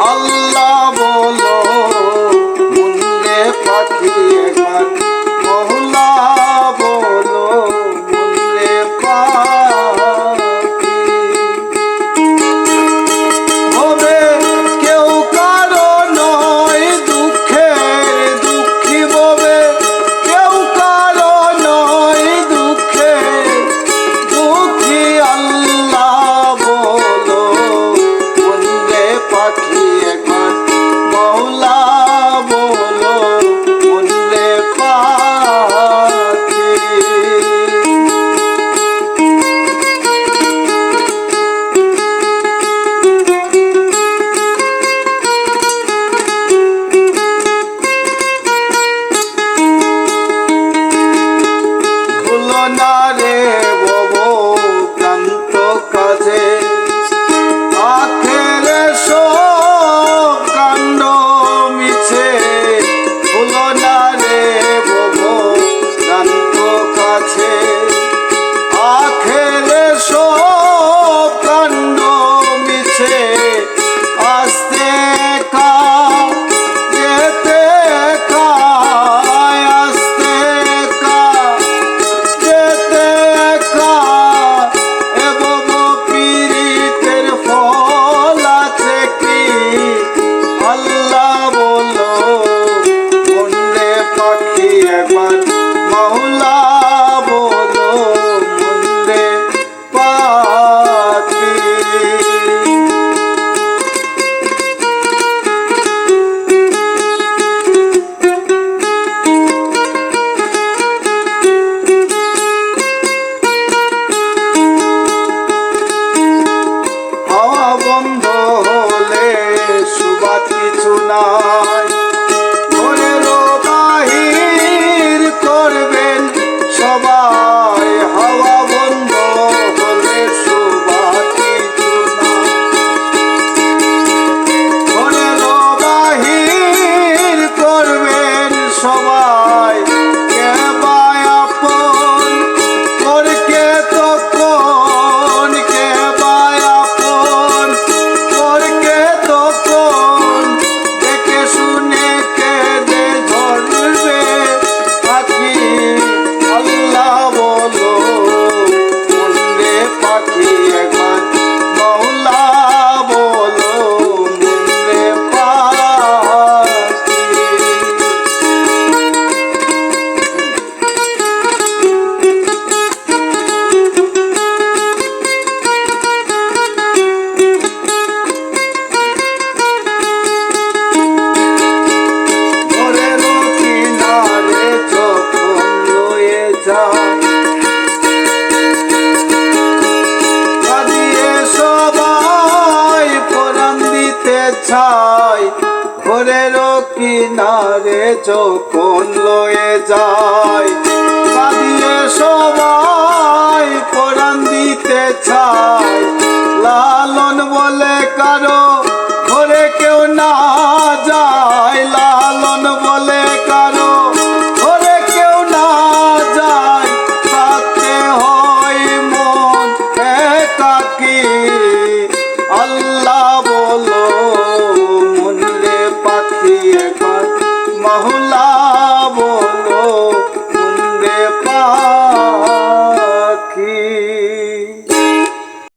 আল্লাহ বলো মুন্ডে পাখি একবার মৌলা বলো মুন্ডে পাখি হবে কেউ কারো নয় দুঃখের দুঃখী হবে কেউ কারো নয় দুঃখের দুঃখী আল্লাহ বলো মুন্ডে পাখি একবার মৌলা বলো মুন্ডে পাখি ভুলো না রে ববো ক্লান্ত কাজে আখেরে সব কাণ্ড মিছে ভুলো না রে ববো ক্লান্ত কাছে আখেরে সব কাণ্ড মিছে আস্তে কা যেতে কায় আস্তে কা যেতে কা এবং পীড়িতের ফল আছে কি আল্লাহ বলো মুন্ডে পাখি একবার মৌলা বলো মুন্ডে পাখি হাওয়া বন্ধ হলে সুবাদ কিছু নাই ঘরেরও বাহির করবেন সবাই হাওয়া বন্ধ হলে সুবাদ কিছু নাই ঘরেরও বাহির করবেন সবাই কে বা আপন করকে তখন কে বা আপন করকে তখন দেখে শুনে কেঁদে ঝরবে পাখি আল্লাহ বলো মুন্ডে পাখি একবার মৌলা বলো মুন্ডে পাখি ঘরেরও কিনারে যখন লয়ে যায় কাঁদিয়ে সবাই পরাণ দিতে চায় ঘরেরও কিনারে যখন লয়ে যায় কাঁদিয়ে সবাই পরাণ দিতে চায় লালন বলে কারো